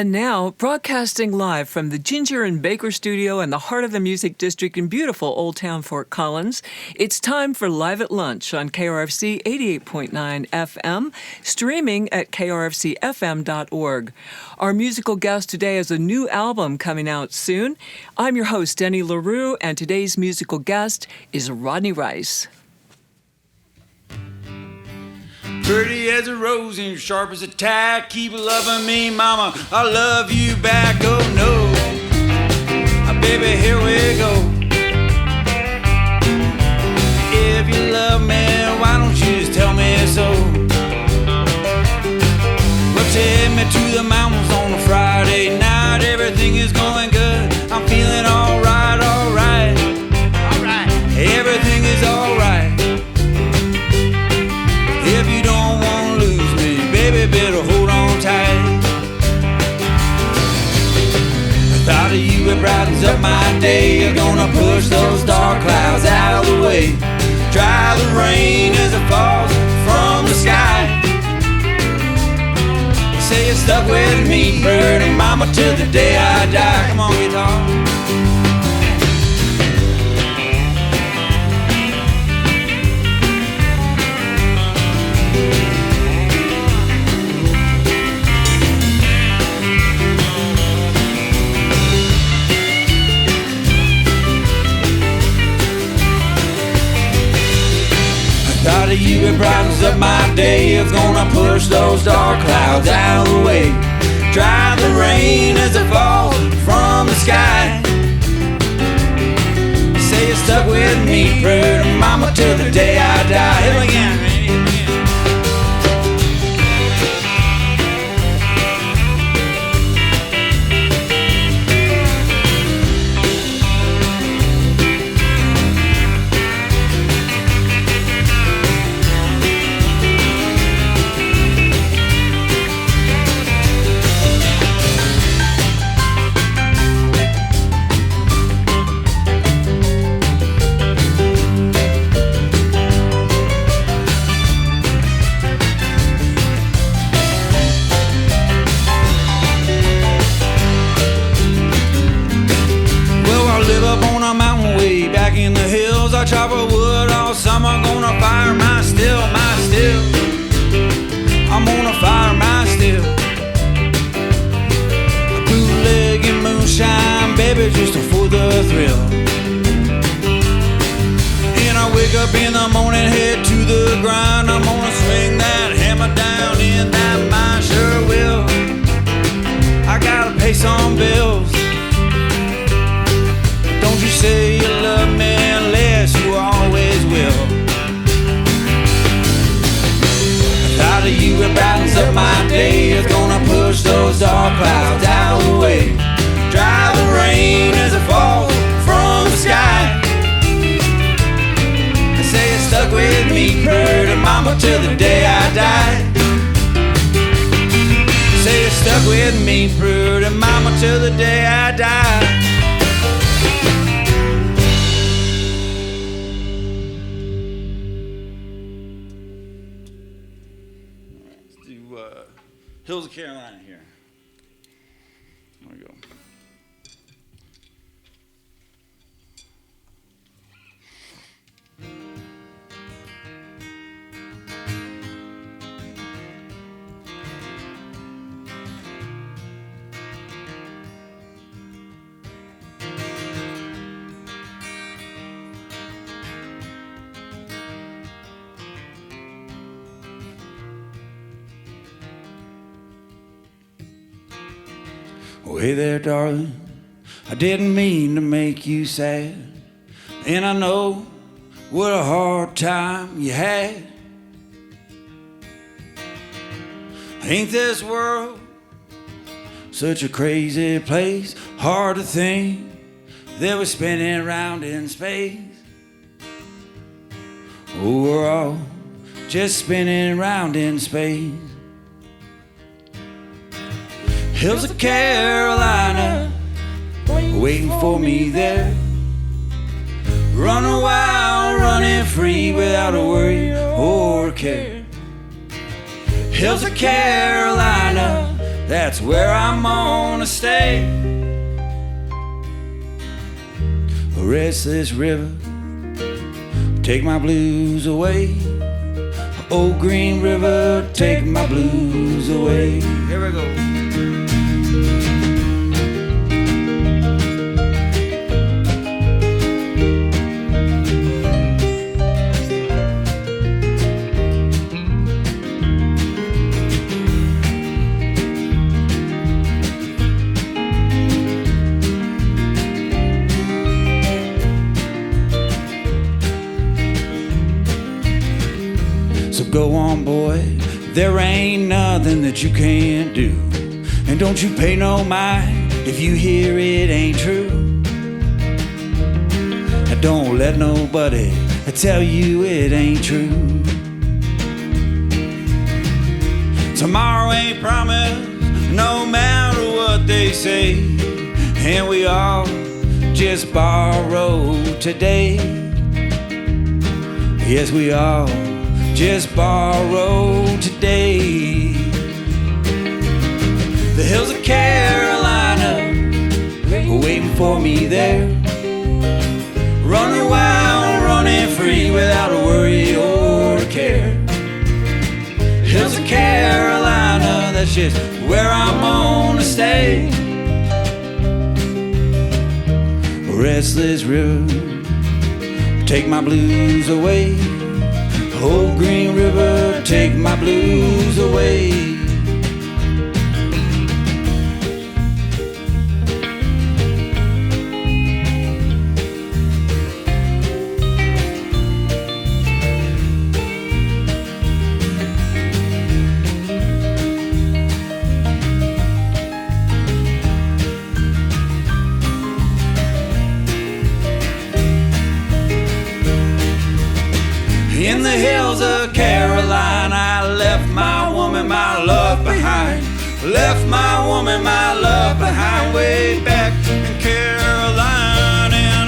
And now, broadcasting live from the Ginger and Baker Studio in the heart of the Music District in beautiful Old Town Fort Collins, it's time for Live at Lunch on KRFC 88.9 FM, streaming at krfcfm.org. Our musical guest today has a new album coming out soon. I'm your host, Denny LaRue, and today's musical guest is Rodney Rice. Pretty as a rose and sharp as a tack. Keep loving me, mama, I love you back. Oh no, baby, here we go. If you love me, why don't you just tell me so? Well, take me to the mountains on a Friday night. Everything is going good, I'm feeling alright, alright. Alright, everything is alright. If you don't want to lose me, baby, better hold on tight. The thought of you, it brightens up my day. You're gonna push those dark clouds out of the way. Dry the rain as it falls from the sky. Say you're stuck with me, bird and mama, till the day I die. Come on, guitar. Thought of you, it brightens up my day. It's gonna push those dark clouds out of the way. Dry the rain as it falls from the sky. Say you're stuck with me, pretty mama, till the day I die. Hit it again, man. In the hills, I chop a wood all summer. Gonna fire my still, my still. I'm gonna fire my still. A bootleg and moonshine, baby, just for the thrill. And I wake up in the morning, head to the grind. I'm gonna swing that hammer down in that mine, sure will. I gotta pay some bills. Don't you say you love me unless you always will. The thought of you, it brightens up my day. It's gonna push those dark clouds out of the way. Dry the rain as it falls from the sky. I say you're stuck with me, pretty mama, till the day I die. Say you're stuck with me, pretty mama, till the day I die. Hills of Carolina here. There we go. Oh, hey there, darling, I didn't mean to make you sad. And I know what a hard time you had. Ain't this world such a crazy place? Hard to think that we're spinning around in space. Oh, we're all just spinning around in space. Hills of Carolina, waiting for me there. Running wild, running free, without a worry or a care. Hills of Carolina, that's where I'm gonna stay. A restless river, take my blues away. Old Green River, take my blues away. Here we go. Go on, boy, there ain't nothing that you can't do. And don't you pay no mind if you hear it ain't true. And don't let nobody tell you it ain't true. Tomorrow ain't promised, no matter what they say. And we all just borrow today. Yes, we all just borrow today. The hills of Carolina waiting for me there. Running wild, running free without a worry or a care. Hills of Carolina, that's just where I'm gonna stay. A restless river, take my blues away. Old Green River, take my blues away. In the hills of Carolina, I left my woman, my love behind. Left my woman, my love behind, way back in Carolina.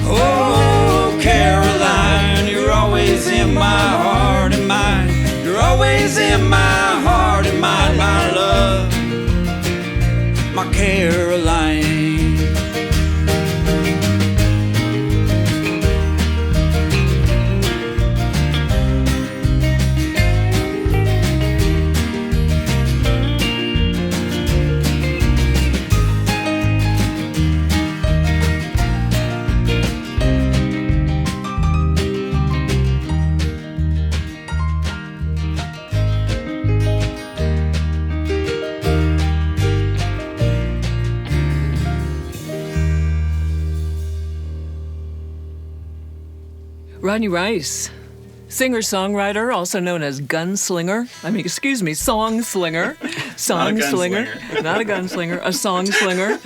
Oh, Caroline, you're always in my heart and mind. You're always in my heart and mind, my love, my Caroline. Rodney Rice, singer-songwriter, also known as gunslinger. Songslinger. Songslinger. Not a gunslinger, a songslinger.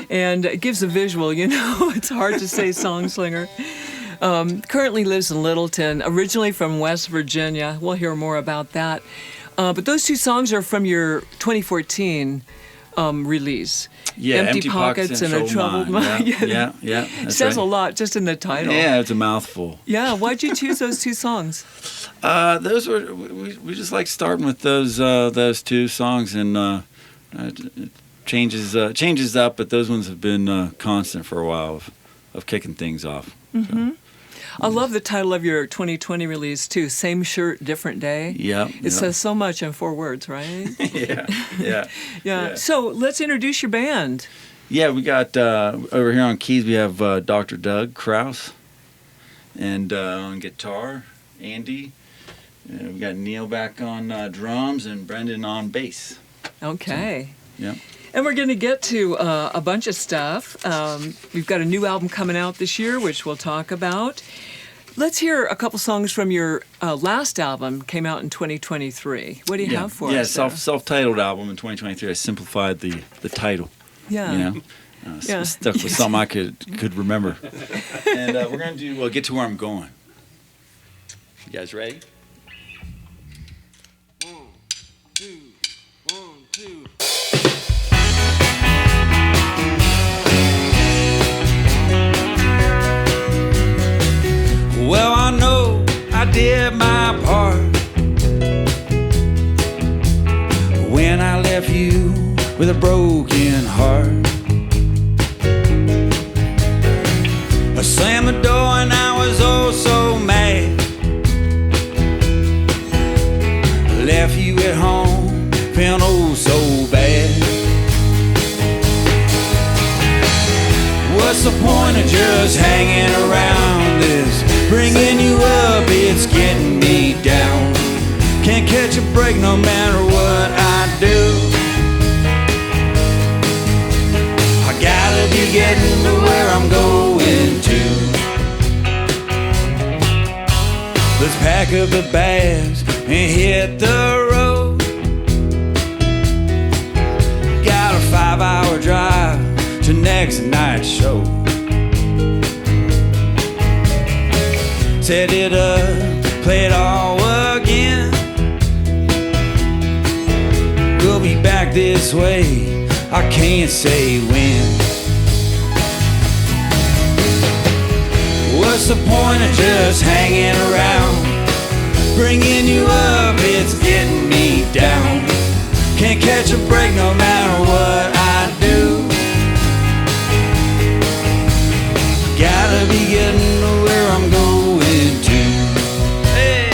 And it gives a visual, it's hard to say songslinger. Currently lives in Littleton, originally from West Virginia. We'll hear more about that. But those two songs are from your 2014 release. Yeah, Empty Pockets and a Troubled Mind. Yeah. It says a lot just in the title. Yeah, it's a mouthful. Yeah, why'd you choose those two songs? Those were we just like starting with those two songs, and it changes up, but those ones have been constant for a while of kicking things off. Mm-hmm. So. I love the title of your 2020 release, too. Same shirt, different day. Yeah. It says so much in 4 words, right? Yeah. So let's introduce your band. Yeah, we got, over here on keys, we have Dr. Doug Krause. And on guitar, Andy. We got Neil back on drums and Brendan on bass. Okay. So, yeah. And we're going to get to a bunch of stuff. We've got a new album coming out this year, which we'll talk about. Let's hear a couple songs from your last album, came out in 2023. What do you have for us? Yeah, self-titled album in 2023. I simplified the title. Yeah. Stuck with something I could remember. And we're going to do Get to Where I'm Going. You guys ready? 1, 2, 1, 2. Well, I know I did my part when I left you What's the point of just hanging around? This bringing you up, it's getting me down. Can't catch a break no matter what I do. I gotta be getting to where I'm going to. Let's pack up the bags and hit the road. Got a 5-hour drive to next night's show. Set it up, play it all again. We'll be back this way, I can't say when. What's the point of just hanging around? Bringing you up, it's getting me down. Can't catch a break no matter what I do. Gotta be getting to where I'm going to. Hey,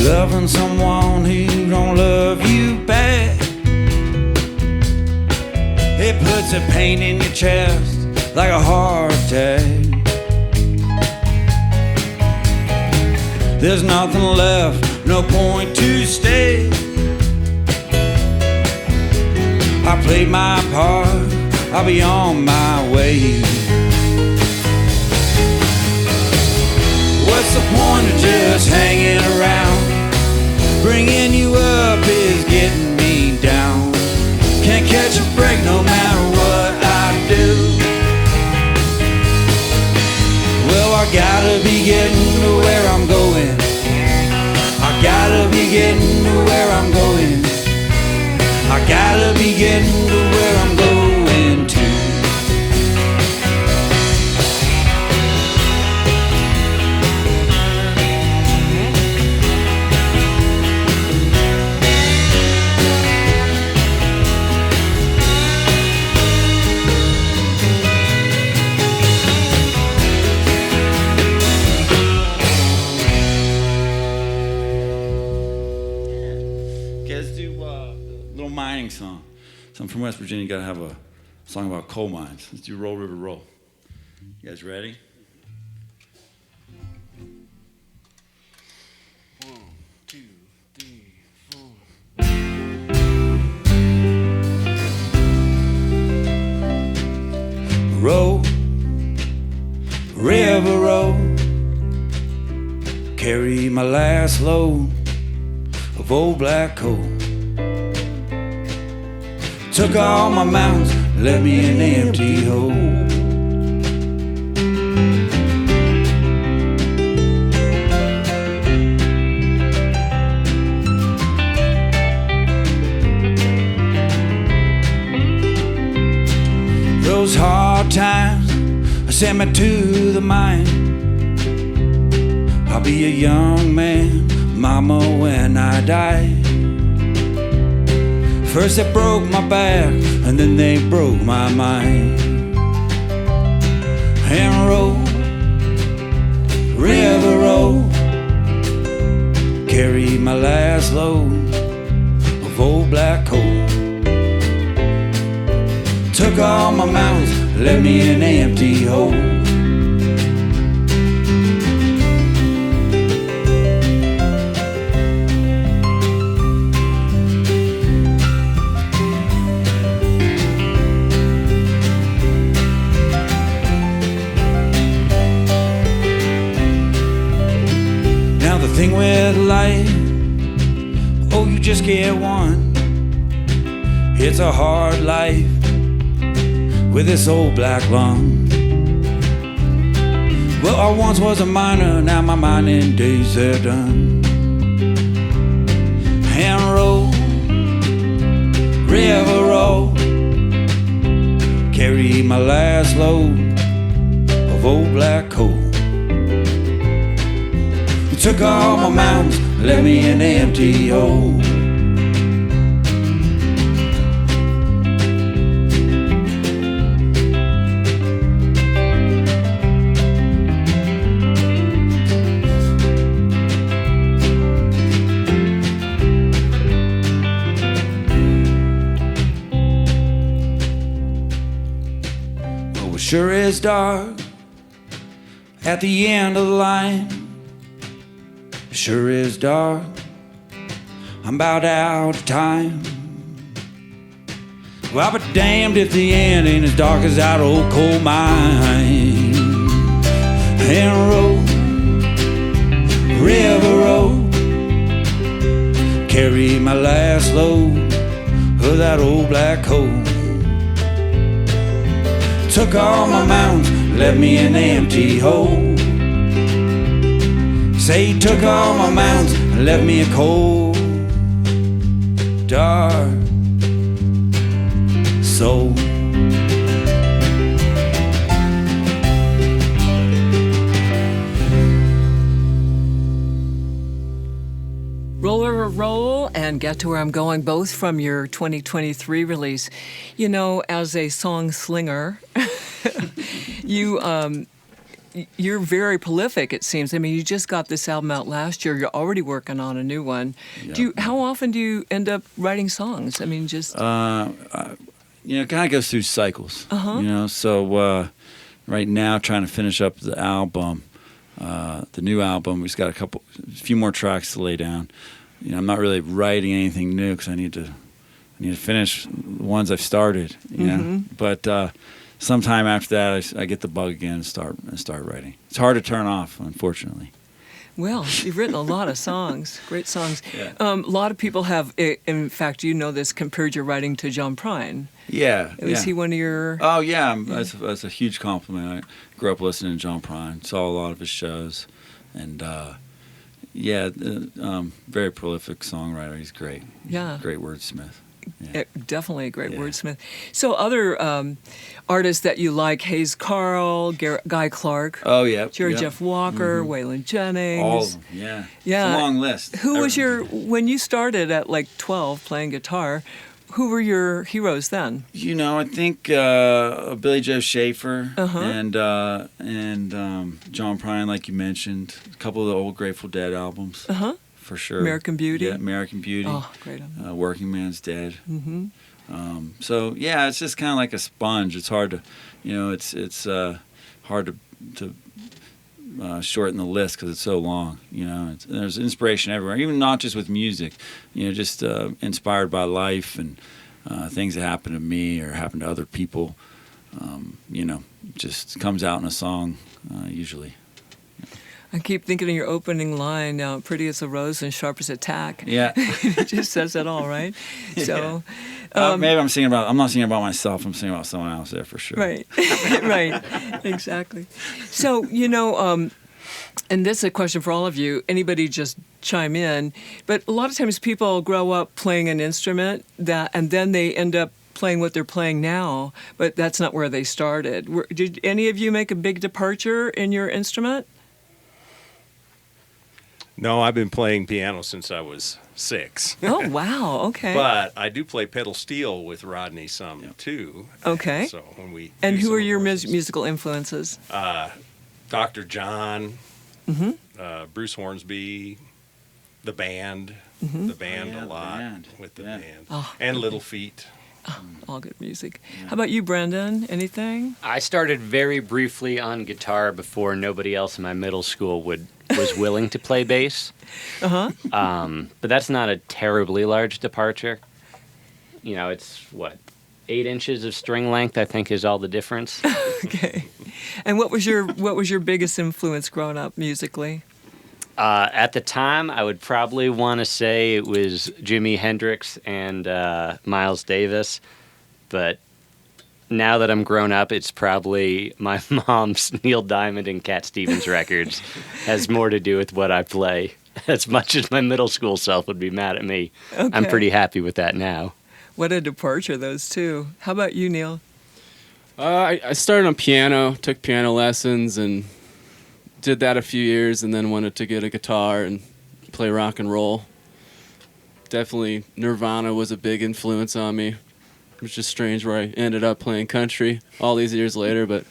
loving someone who don't love you back, it puts a pain in your chest like a heart attack. There's nothing left, no point to stay. I played my part, I'll be on my way. What's the point of just hanging around? Bringing you up is getting me down. Can't catch a break no matter what I do. Well, I gotta be getting to where I'm going. I gotta be getting to where I'm going. I gotta be getting to where I'm going to. Song. So I'm from West Virginia, you gotta have a song about coal mines. Let's do Roll River Roll. You guys ready? 1, 2, 3, 4. Roll, river roll, carry my last load of old black coal. Took all my mountains, left me an empty hole. Those hard times sent me to the mine. I'll be a young man, mama, when I die. First they broke my back, and then they broke my mind. And roll, river roll, carry my last load of old black coal. Took all my mountains, left me an empty hole. Thing with life, oh, you just get one. It's a hard life with this old black lung. Well, I once was a miner, now my mining days are done. And roll, last load of old black coal. You took all my mountains, left me in an empty hole. Oh, it sure is dark at the end of the line. It sure is dark, I'm about out of time. Well, I'll be damned if the end ain't as dark as that old coal mine. And road, river road, carry my last load of that old black coal. Took all my mountains, left me in an empty hole. Say he took all my mountains and left me a cold, dark soul. Roll River Roll and Get to Where I'm Going, both from your 2023 release. You know, as a song slinger, you're very prolific, it seems. I mean, you just got this album out last year. You're already working on a new one. Yeah. How often do you end up writing songs? I mean, just... it kind of goes through cycles. So right now, trying to finish up the album, the new album. We've got a few more tracks to lay down. I'm not really writing anything new because I need to finish the ones I've started. But sometime after that, I get the bug again and start writing. It's hard to turn off, unfortunately. Well, you've written a lot of songs, great songs. Yeah. A lot of people have, in fact, this, compared your writing to John Prine. Yeah. Was he one of your... Oh, yeah. That's a huge compliment. I grew up listening to John Prine, saw a lot of his shows, and very prolific songwriter. He's great. Yeah. Great wordsmith. Yeah. Definitely a great wordsmith. So other artists that you like, Hayes Carl, Guy Clark. Oh, yeah. Jerry Jeff Walker, Waylon Jennings. All of them, yeah. Yeah. It's a long list. Who was when you started at like 12 playing guitar, who were your heroes then? I think Billy Joe Schaefer and John Prine, like you mentioned. A couple of the old Grateful Dead albums. For sure. American Beauty. Yeah, American Beauty. Oh, great. Working Man's Dead. Mm-hmm. It's just kind of like a sponge. It's hard to, it's hard to shorten the list because it's so long. There's inspiration everywhere, even not just with music. Just inspired by life and things that happen to me or happen to other people. Just comes out in a song usually. I keep thinking of your opening line, pretty as a rose and sharp as a tack. Yeah. It just says it all, right? So, maybe I'm not singing about myself, I'm singing about someone else there for sure. Right, right, exactly. So, and this is a question for all of you, anybody just chime in, but a lot of times people grow up playing an instrument and then they end up playing what they're playing now, but that's not where they started. Did any of you make a big departure in your instrument? No, I've been playing piano since I was 6. Oh, wow. Okay. But I do play pedal steel with Rodney too. Okay. So when we who are your musical influences? Dr. John, Bruce Hornsby, the band, a lot with the band, and Little Feat. Oh, all good music. Yeah. How about you, Brendan? Anything? I started very briefly on guitar before nobody else in my middle school was willing to play bass. But that's not a terribly large departure. It's 8 inches of string length, I think, is all the difference. Okay. And what was your biggest influence growing up musically? At the time, I would probably want to say it was Jimi Hendrix and Miles Davis, but now that I'm grown up, it's probably my mom's Neil Diamond and Cat Stevens records. Has more to do with what I play. As much as my middle school self would be mad at me, okay. I'm pretty happy with that now. What a departure, those two. How about you, Neil? I started on piano, took piano lessons, and did that a few years, and then wanted to get a guitar and play rock and roll. Definitely Nirvana was a big influence on me. It was just strange where I ended up playing country all these years later, but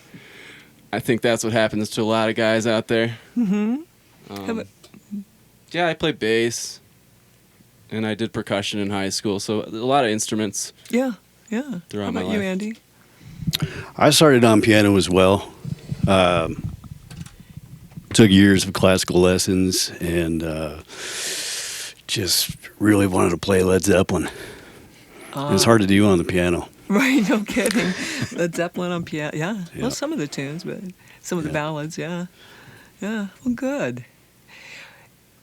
I think that's what happens to a lot of guys out there. Yeah, I play bass, and I did percussion in high school, so a lot of instruments. Yeah. Throughout How my about you, life. Andy? I started on piano as well. Took years of classical lessons and just really wanted to play Led Zeppelin. It's hard to do on the piano. Right, no kidding. Led Zeppelin on piano. Yeah. Well, some of the tunes, but some of the ballads, yeah. Well, good.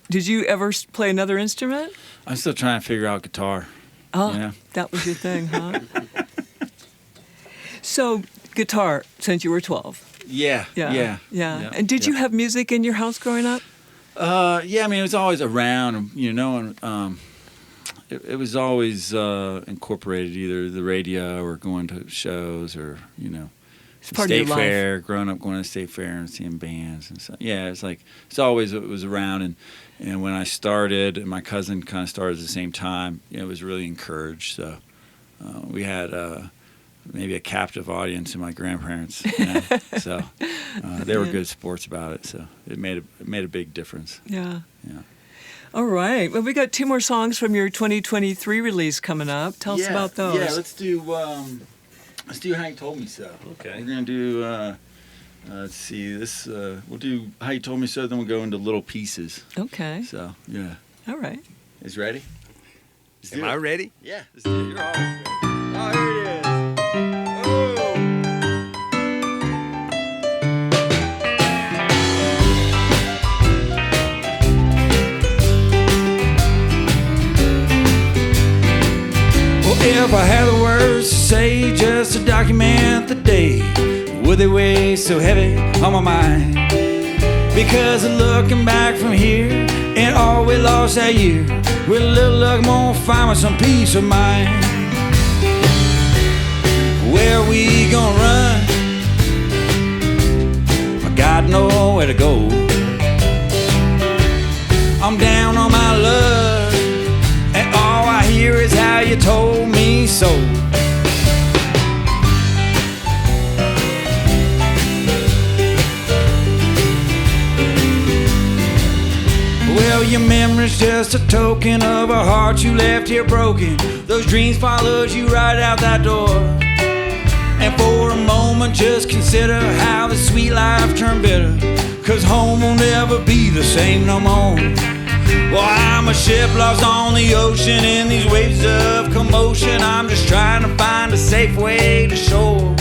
Did you ever play another instrument? I'm still trying to figure out guitar. Oh, Yeah. that was your thing, huh? So, guitar, since you were 12. Yeah. And did you have music in your house growing up? Yeah, I mean, it was always around, and it was always incorporated, either the radio or going to shows or, It's part of your state life. fair, growing up going to state fair and seeing bands and stuff. Yeah, it was around. And when I started, and my cousin kind of started at the same time, it was really encouraged. So we had maybe a captive audience in my grandparents. So they were good sports about it. So it made a big difference. Yeah. Yeah. All right. Well, we got 2 more songs from your 2023 release coming up. Tell us about those. Yeah, let's do How You Told Me So. Okay. We're gonna do let's see this. We'll do How You Told Me So. Then we'll go into Little Pieces. Okay. So yeah. All right. Is ready? Let's do Am it. I ready? Yeah. Let's do it. You're always ready. Oh, here it is. Oh. If I had the words to say just to document the day, would they weigh so heavy on my mind? Because looking back from here and all we lost that year, with a little luck, won't find some peace of mind. Where we gonna run? I got nowhere to go. I'm down on my luck, and all I hear is how you told me so. Well, your memory's just a token of a heart you left here broken. Those dreams followed you right out that door. And for a moment just consider how the sweet life turned bitter, 'cause home will never be the same no more. Well, I'm a ship lost on the ocean in these waves of commotion. I'm just trying to find a safe way to shore.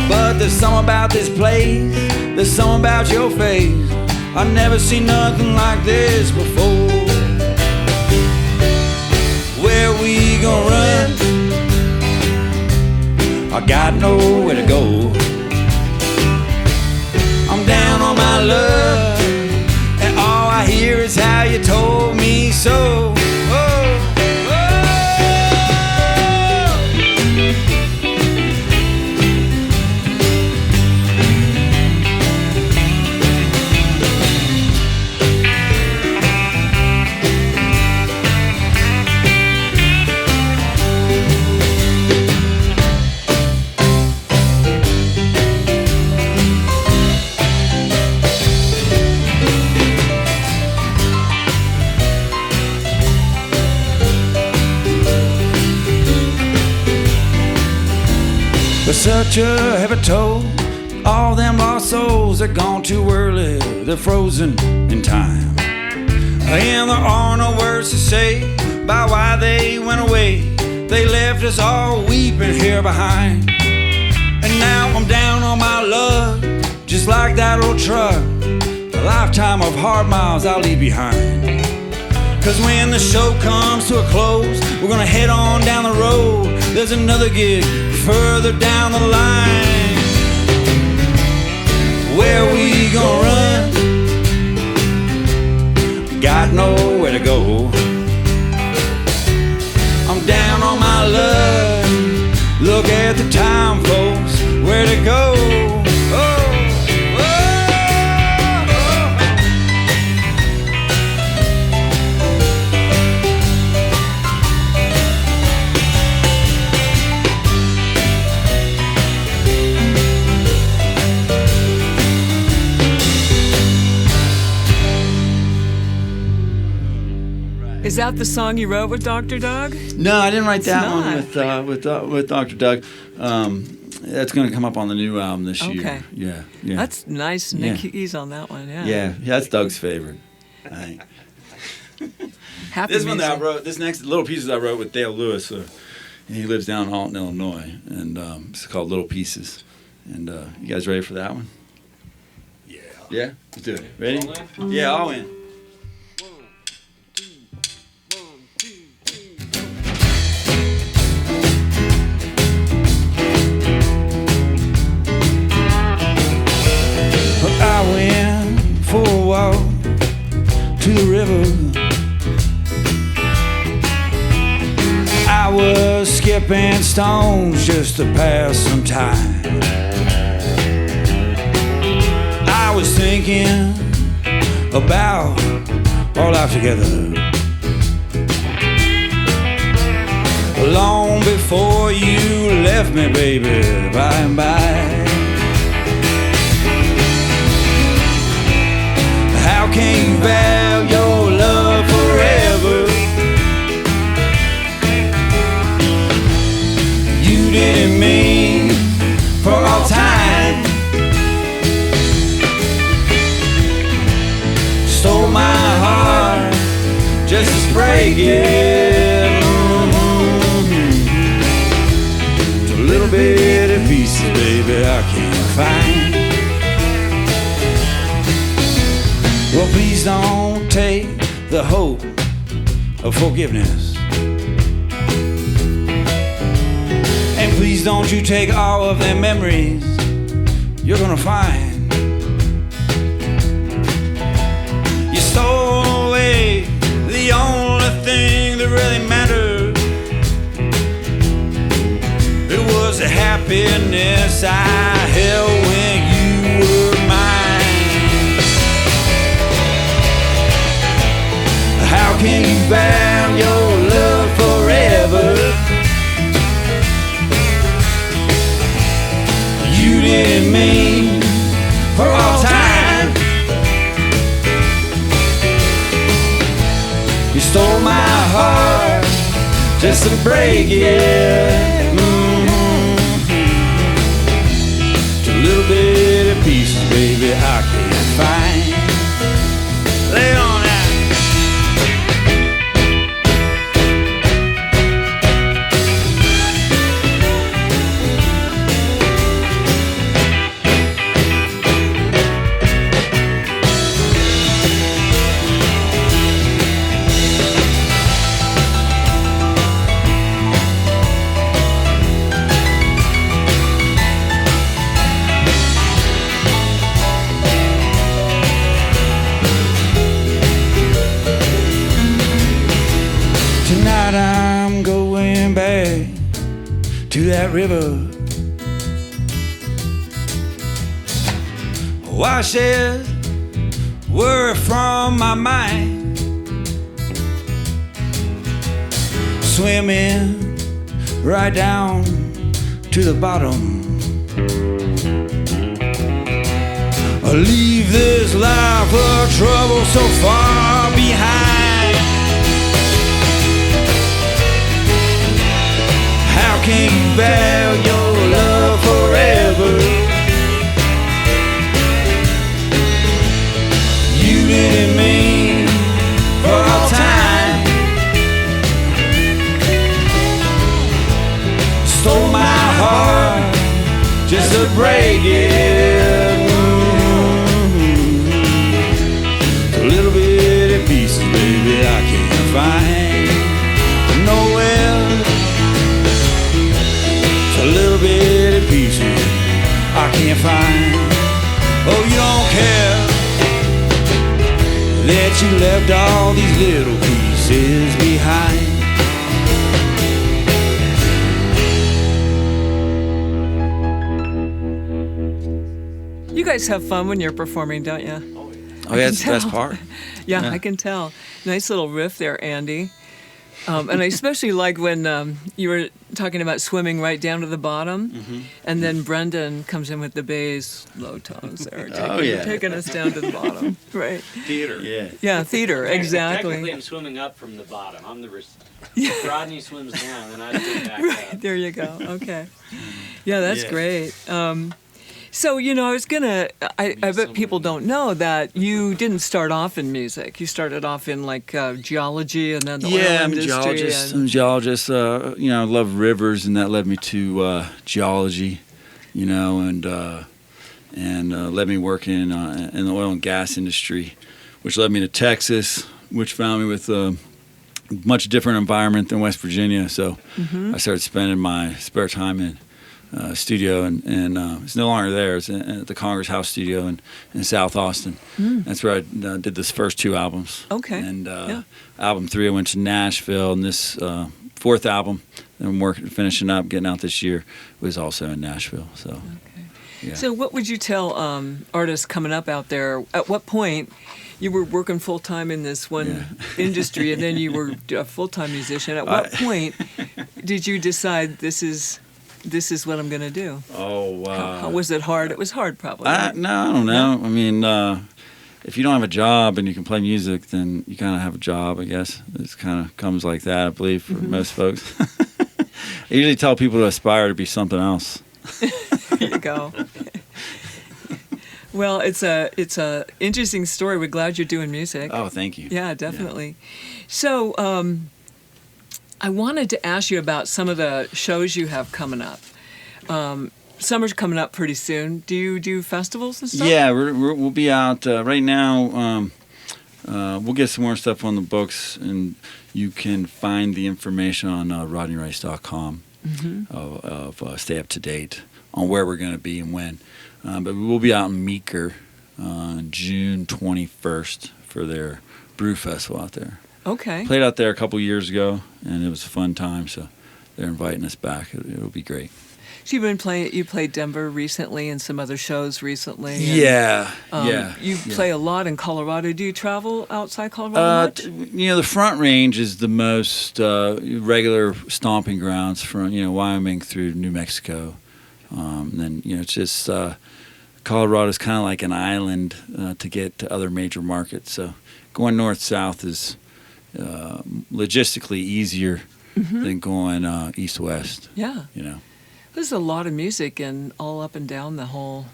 But there's something about this place, there's something about your face. I've never seen nothing like this before. Where we gonna run? I got nowhere to go. I'm down on my luck, and all I hear is how you told me so. But such a heavy toll, all them lost souls are gone too early, they're frozen in time. And there are no words to say about why they went away. They left us all weeping here behind. And now I'm down on my luck, just like that old truck. A lifetime of hard miles I'll leave behind. 'Cause when the show comes to a close, we're gonna head on down the road. There's another gig further down the line. Where we gonna run? Got nowhere to go. I'm down on my luck. Look at the time, folks. nowhere to go. Oh, oh, oh. Is that the song you wrote with Dr. Doug? No, I didn't write that not. one with Dr. Doug. That's going to come up on the new album this year. Yeah. That's nice. Nick Keys on that one. Yeah, that's Doug's favorite. I think. Happy This one that I music. wrote, this next little pieces I wrote with Dale Lewis. And he lives down in Alton, Illinois, and it's called Little Pieces. And you guys ready for that one? Yeah. Yeah? Let's do it. Ready? Yeah, I'll in. I went for a walk to the river. I was skipping stones just to pass some time. I was thinking about our life together. Long before you left me, baby, by and by. How can you vow your love forever? You didn't mean for all time. Stole my heart just to break it. It's a little bit of pieces, baby, I can't find. Well, please don't take the hope of forgiveness. And please don't you take all of the memories you're gonna find. You stole away the only thing that really mattered. It was the happiness I held when you were mine. How can you vow your love forever? You didn't mean for all time. You stole my heart just to break it. It's a little bit of pieces, baby, I can't find. Lay it on. Tonight I'm going back to that river. Washes were from my mind. Swimming right down to the bottom. I leave this life of trouble so far behind. How can you vow your love forever? You didn't mean for all time. Stole my heart just to break it. A little bit of pieces, baby, I can't find nowhere. A little bit of pieces I can't find. Oh, you don't care that you left all these little pieces behind. guys have fun when you're performing, don't you? Oh, yeah, it's the best tell. part. Yeah, Yeah. I can tell. Nice little riff there, Andy. And I especially like when you were talking about swimming right down to the bottom, and then Brendan comes in with the bass, low tones there, taking us down to the bottom. Right. Theater. Yeah. Yeah, theater, Technically, exactly. I'm swimming up from the bottom. I'm the Rodney swims down, and I swim back up. There you go. Okay. Yeah, that's Yeah. great. So, I was I bet people don't know that you didn't start off in music. You started off in like geology and then the oil I'm a industry. geologist. and- I'm a geologist. I love rivers, and that led me to geology. And led me working in the oil and gas industry, which led me to Texas, which found me with a much different environment than West Virginia. So I started spending my spare time in studio, and it's no longer there. It's at the Congress House Studio in South Austin. That's where I did this first 2 albums. Okay. And Yeah. album 3, I went to Nashville, and this 4th album that I'm finishing up, getting out this year, was also in Nashville. So, yeah. So what would you tell artists coming up out there? At what point you were working full-time in this one industry, and then you were a full-time musician? At what point did you decide this is what I'm going to do? Oh, How was it hard? It was hard, probably. right? No, I don't know. I mean, if you don't have a job and you can play music, then you kind of have a job, I guess. It kind of comes like that, I believe, for most folks. I usually tell people to aspire to be something else. There you go. Well, it's a interesting story. We're glad you're doing music. Oh, thank you. Yeah, definitely. So, I wanted to ask you about some of the shows you have coming up. Summer's coming up pretty soon. Do you do festivals and stuff? Yeah, we'll be out right now. We'll get some more stuff on the books, and you can find the information on RodneyRice.com of stay up to date on where we're going to be and when. But we will be out in Meeker on June 21st for their brew festival out there. Okay. Played out there a couple years ago, and it was a fun time, so they're inviting us back. It'll be great. So you've been playing. You played Denver recently, and some other shows recently. and, Yeah. You play a lot in Colorado. Do you travel outside Colorado much? The Front Range is the most regular stomping grounds from Wyoming through New Mexico. And then it's just Colorado's kind of like an island to get to other major markets. So going north-south is logistically easier than going east-west. Yeah. There's a lot of music and all up and down the whole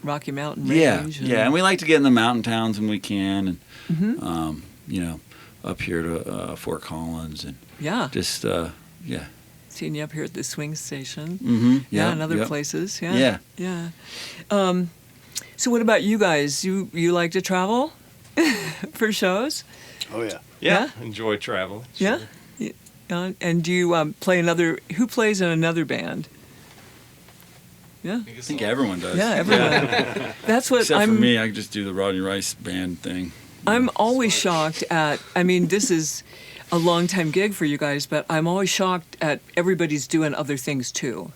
Rocky Mountain range. And we like to get in the mountain towns when we can, and up here to Fort Collins, and Yeah. just Seen you up here at the swing station. Yeah, and other yep. places. Yeah. Yeah. So what about you guys? You like to travel for shows? Oh yeah. Yeah. Enjoy traveling. Yeah. And do you play another? Who plays in another band? Yeah. I think everyone does. Yeah, everyone. That's what Except I'm. for me, I just do the Rodney Rice band thing. I'm always shocked at. I mean, this is a long-time gig for you guys, but I'm always shocked at everybody's doing other things too.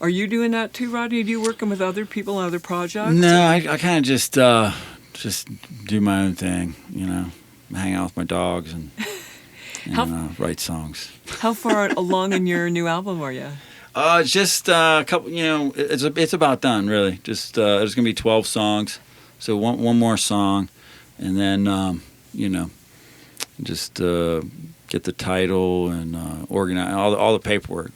Are you doing that too, Rodney? Do you working with other people on other projects? No, I kind of just do my own thing. Hang out with my dogs and write songs. How far along in your new album are you? It's just a couple. It's about done really. Just there's gonna be 12 songs, so one more song, and then just get the title and organize all the paperwork.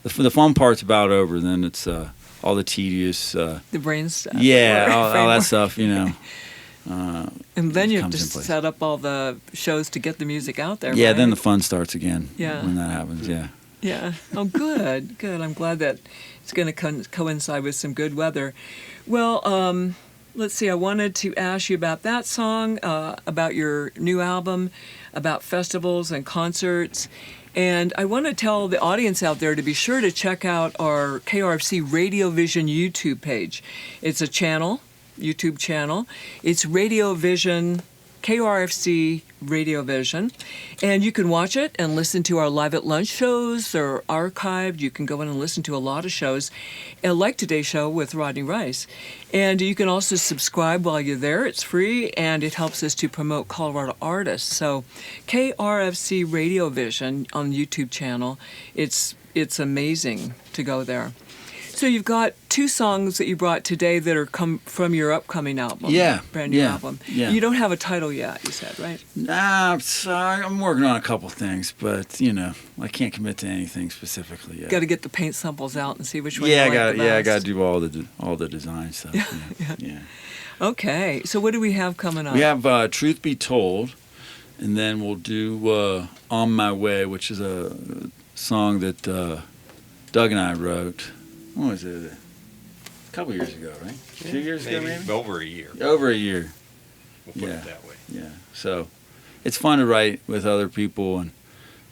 The fun part's about over. Then it's all the tedious. The brain stuff. All that stuff. And then you have to comes in place. set up all the shows to get the music out there. Yeah, right? then the fun starts again. Yeah. When that happens. Yeah. Yeah. Oh, good. I'm glad that it's going to coincide with some good weather. Well, let's see. I wanted to ask you about that song, about your new album, about festivals and concerts. And I want to tell the audience out there to be sure to check out our KRFC RadioVision YouTube page. It's a channel, YouTube channel. It's RadioVision KRFC RadioVision. And you can watch it and listen to our Live at Lunch shows. They're archived. You can go in and listen to a lot of shows, like today's show with Rodney Rice. And you can also subscribe while you're there. It's free, and it helps us to promote Colorado artists. So KRFC RadioVision on the YouTube channel, it's amazing to go there. So you've got 2 songs that you brought today that are come from your upcoming album. Yeah, brand new album. yeah. You don't have a title yet, you said, right? Nah, I'm working on a couple things, but I can't commit to anything specifically yet. Got to get the paint samples out and see which one. Yeah, you like the best. I got to do all the design stuff. Yeah. Okay, so what do we have coming up? We have Truth Be Told, and then we'll do On My Way, which is a song that Doug and I wrote. What was it? A couple years ago, right? 2 years ago, maybe? Over a year. Over a year. We'll put it that way. Yeah. So it's fun to write with other people and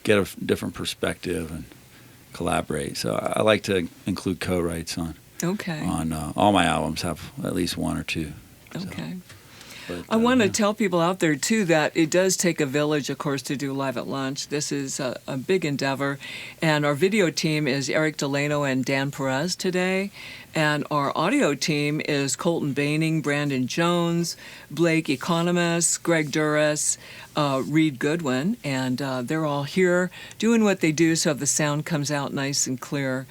get a different perspective and collaborate. So I like to include co-writes on all my albums. Have at least 1 or 2. Okay. But, I want to tell people out there, too, that it does take a village, of course, to do Live at Lunch. This is a big endeavor. And our video team is Eric Delano and Dan Perez today. And our audio team is Colton Baining, Brandon Jones, Blake Economist, Greg Duras, Reed Goodwin. And they're all here doing what they do so the sound comes out nice and clear.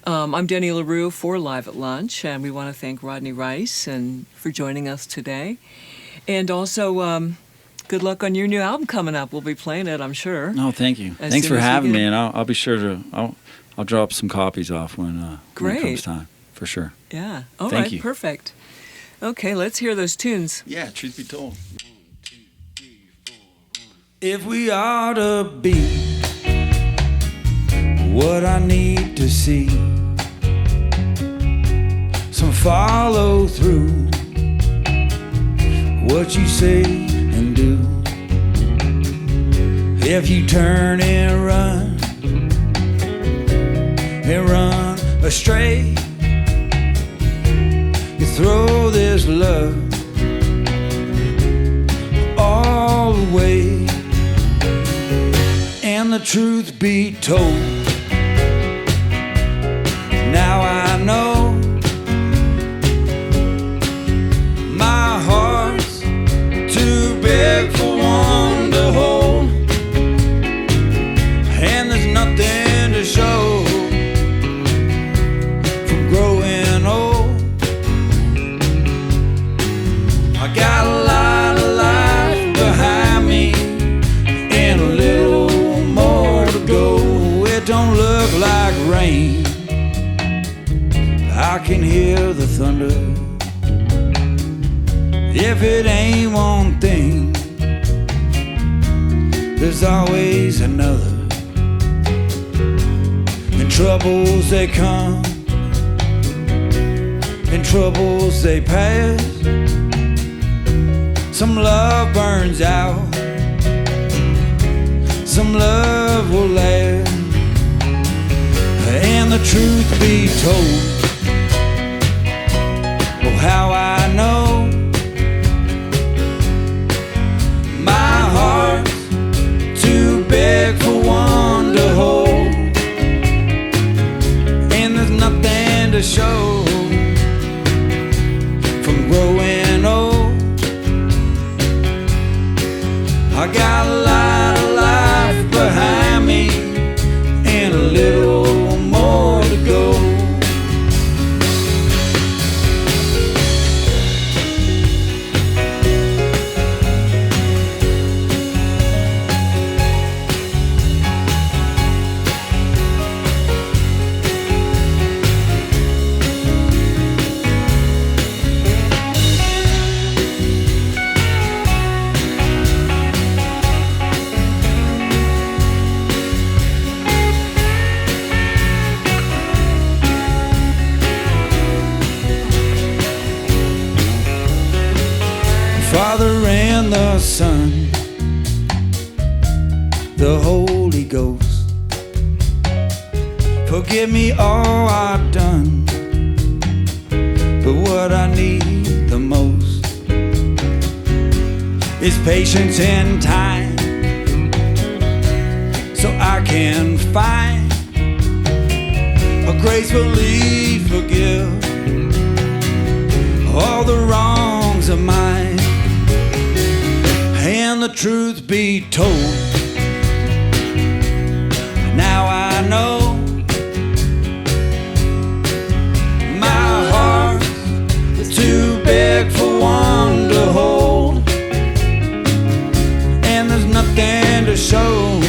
I'm Denny LaRue for Live at Lunch, and we want to thank Rodney Rice for joining us today. And also, good luck on your new album coming up. We'll be playing it, I'm sure. No, thank you. As Thanks soon for as we having get me, it. and I'll be sure to I'll drop some copies off when it Great. comes time, for sure. Yeah. All Thank right. you. Perfect. Okay, let's hear those tunes. Yeah, truth be told. If we ought to be what I need to see, some follow through what you say and do. If you turn and run astray, you throw this love all away. And the truth be told, now I know my heart's too big for one to hold, and there's nothing to show from growing old. I got a lot of life behind me and a little more to go. It don't look like rain, I can hear the thunder. If it ain't one thing, there's always another. And troubles they come, and troubles they pass. Some love burns out, some love will last. And the truth be told, oh how I know my heart's too big for one to hold, and there's nothing to show from growing old. I got a lot of life behind me and a little more to go. Father and the Son, the Holy Ghost, forgive me all I've done, but what I need the most is patience and time, so I can find a gracefully forgive all the wrongs of mine. And the truth be told, now I know my heart's too big for one to hold, and there's nothing to show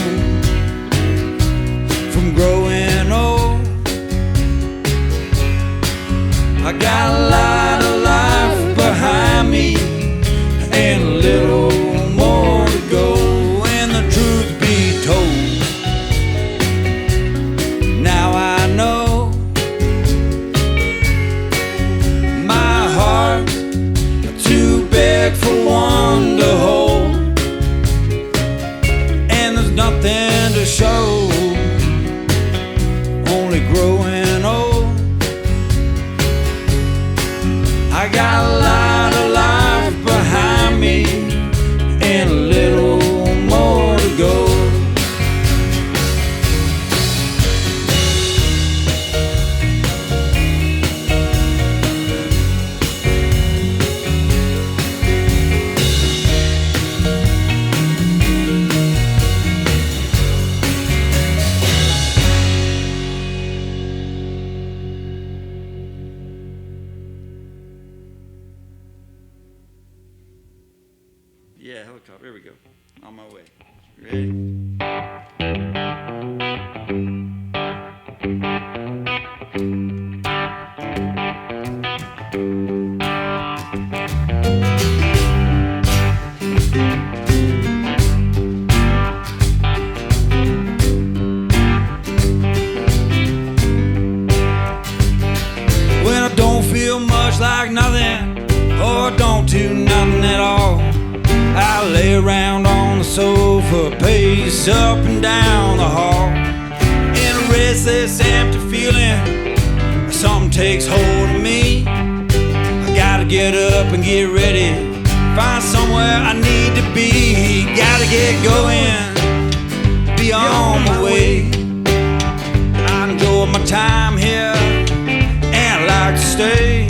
from growing old. I got a lot of life behind me and a little more to go. And the truth be told, now I know my heart's too big for one to hold, and there's nothing to show, only growing old. I got a lot of life behind me and a little more to go. Yeah, helicopter. Here we go. On my way. You ready? When I don't feel much like nothing, or don't do nothing at all, I lay around on the sofa, pace up and down the hall, in a restless, empty feeling. Something takes hold of me. I gotta get up and get ready, find somewhere I need to be. Gotta get going, be on my way. I enjoy my time here, and I like to stay.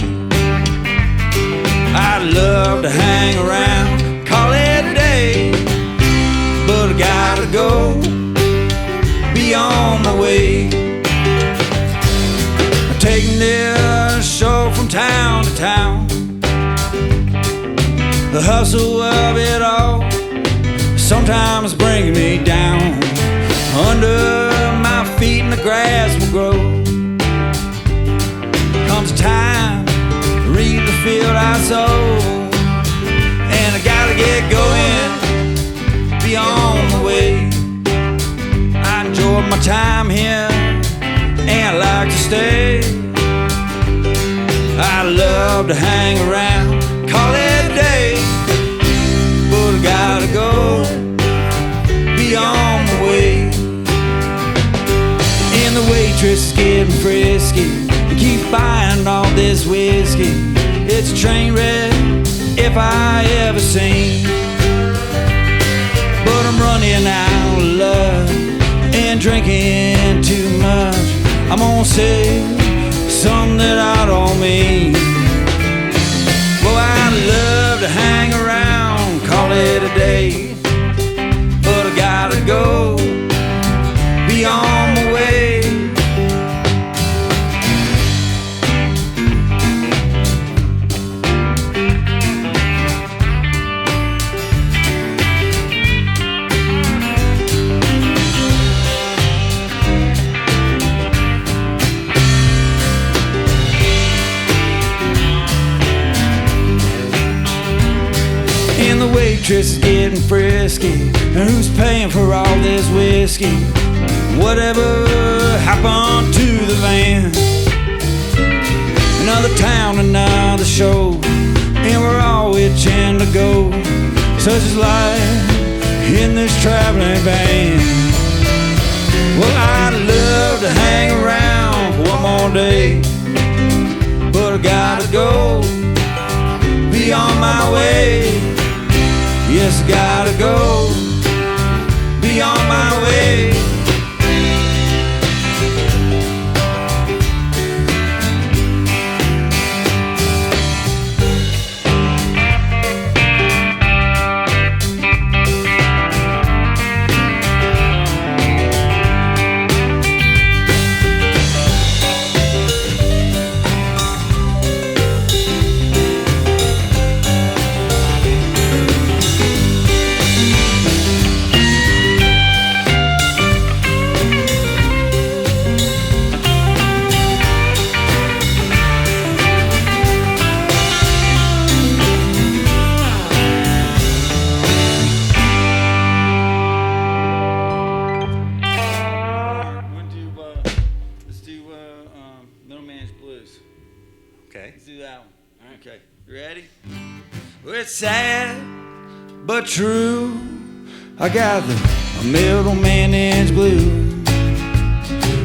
I'd love to hang around, call it a day, but I gotta go, be on my way. I'm taking this show from town to town, the hustle of it all sometimes bringing me down. Under my feet and the grass will grow. Comes a time to reap the field I sow, and I gotta get going, be on the way. I enjoy my time here, and I like to stay. I love to hang around, call it a day, but I gotta go, be on the way. And the waitress is getting frisky, keep buying all this whiskey. It's a train wreck if I ever seen, but I'm running out of love and drinking too much. I'm gonna say something that I don't mean. Well, I'd love to hang around, call it a day, but I gotta go, be on my way. And the waitress is getting frisky, and who's paying for all this whiskey? Whatever happened to the van? Another town, another show, and we're all itching to go. Such is life in this traveling van. Well, I'd love to hang around for one more day, but I gotta go, be on my way. Yeah, guess I gotta go, be on my way. It's sad, but true. I got the middleman blues,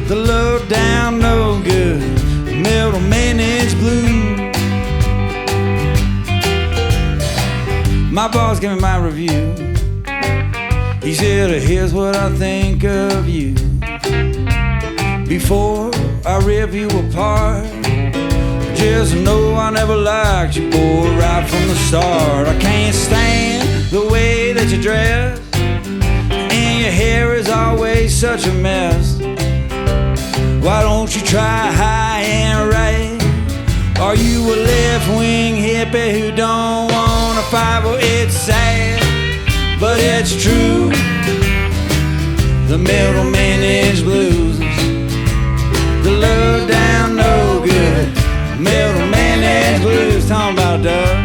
the low down, no good middleman blues. My boss gave me my review. He said, here's what I think of you. Before I rip you apart, just know I never liked you, boy, right from the start. I can't stand the way that you dress, and your hair is always such a mess. Why don't you try high and right? Are you a left-wing hippie who don't want to fight? Well, it's sad, but it's true. The middleman is blues, the low down, no good middleman is blues. Talking about Doug.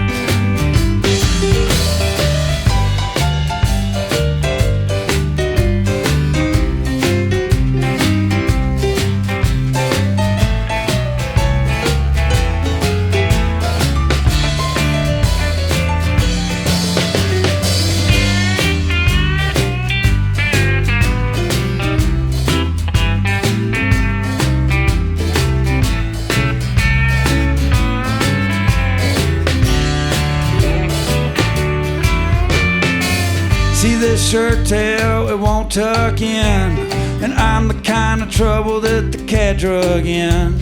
This shirt tail, it won't tuck in, and I'm the kind of trouble that the cat drug in.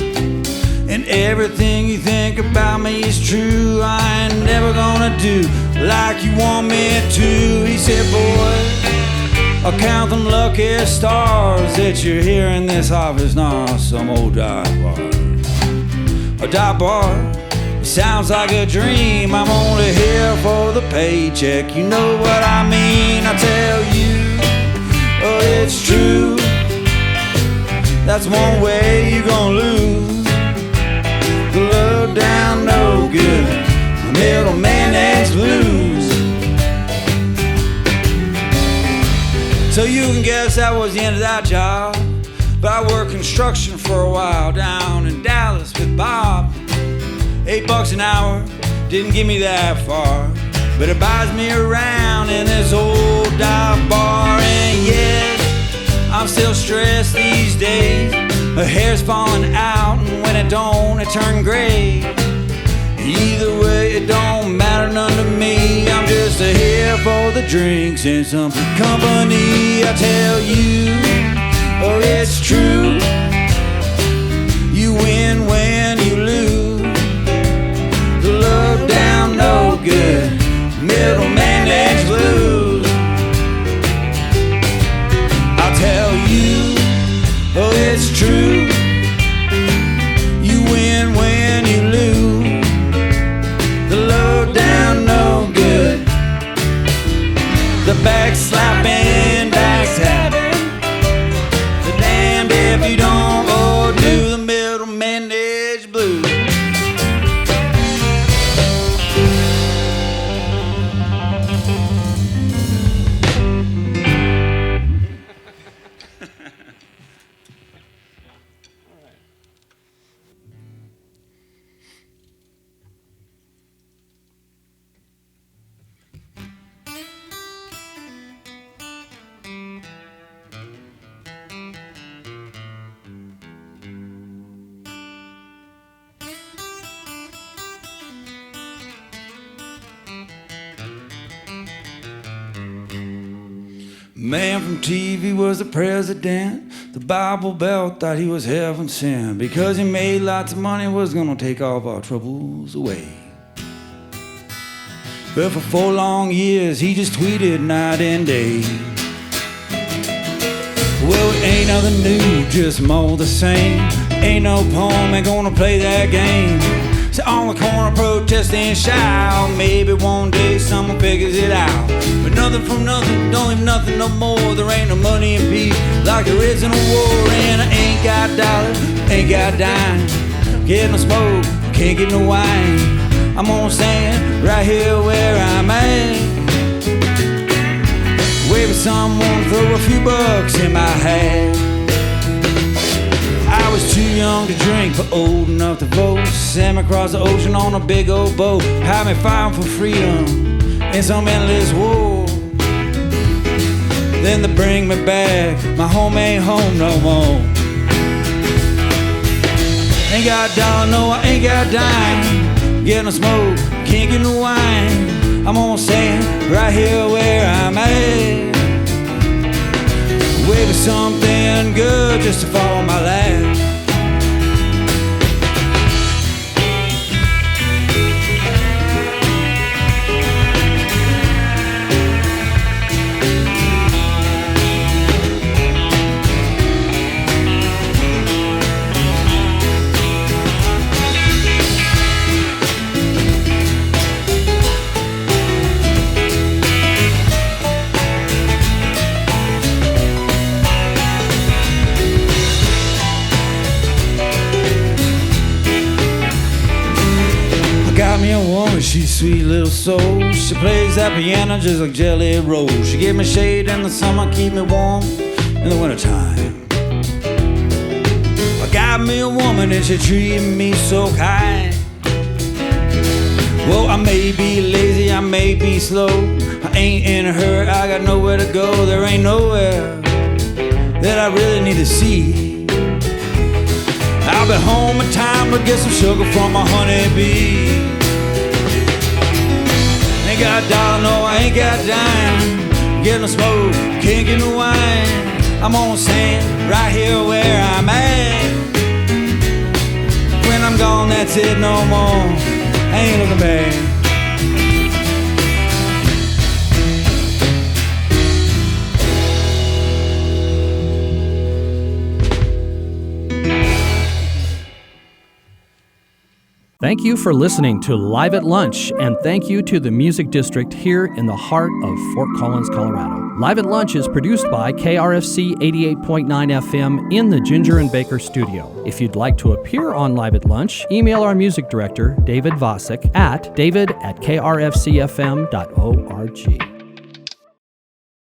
And everything you think about me is true. I ain't never gonna do like you want me to. He said, boy, I'll count them lucky stars that you're here in this office, not some old dive bar. A dive bar sounds like a dream. I'm only here for the paycheck. You know what I mean? I tell you, oh, it's true. That's one way you're gonna lose. The low down, no good middleman is blues. So you can guess that was the end of that job. But I worked construction for a while down in Dallas with Bob. $8 an hour didn't get me that far, but it buys me around in this old dive bar. And yes, I'm still stressed these days. My hair's falling out, and when it don't, it turn gray. Either way, it don't matter none to me. I'm just here for the drinks and some company. I tell you, oh, it's true. You win when you lose. The low down, no good middleman is blues. I'll tell you, oh, it's true. You win when you lose. The low down, no good. The backslapping, backstabbing. The damned if you don't owe to the middleman is blues. Man from TV was the president. The Bible Belt thought he was heaven sent. Because he made lots of money, was gonna take all of our troubles away. But for 4 long years, he just tweeted night and day. Well, it ain't nothing new, just more the same. Ain't no poem, ain't gonna play that game. So on the corner protesting and shout. Maybe one day someone figures it out. But nothing from nothing, don't leave nothing no more. There ain't no money in peace like there is in a war. And I ain't got dollars, ain't got dime. Get no smoke, can't get no wine. I'm gonna stand right here where I'm at. Wait for someone to throw a few bucks in my hat. I was too young to drink, but old enough to vote. Swam across the ocean on a big old boat. Had me fighting for freedom in some endless war. Then they bring me back, my home ain't home no more. Ain't got a dollar, no, I ain't got a dime. Get no smoke, can't get no wine. I'm gonna stand right here where I'm at. Wait for something good just to fall on my lap. Got me a woman, she's sweet little soul. She plays that piano just like Jelly Roll. She gave me shade in the summer, keep me warm in the wintertime. I got me a woman and she treated me so kind. Well, I may be lazy, I may be slow. I ain't in a hurry, I got nowhere to go. There ain't nowhere that I really need to see. I'll be home in time to get some sugar from my honeybee. Ain't got a dollar, no, I ain't got a dime. Get no smoke, can't get no wine. I'm gonna stand right here where I'm at. When I'm gone, that's it, no more. I ain't looking back. Thank you for listening to Live at Lunch, and thank you to the Music District here in the heart of Fort Collins, Colorado. Live at Lunch is produced by KRFC 88.9 FM in the Ginger and Baker studio. If you'd like to appear on Live at Lunch, email our music director, David Vacek, at david@krfcfm.org.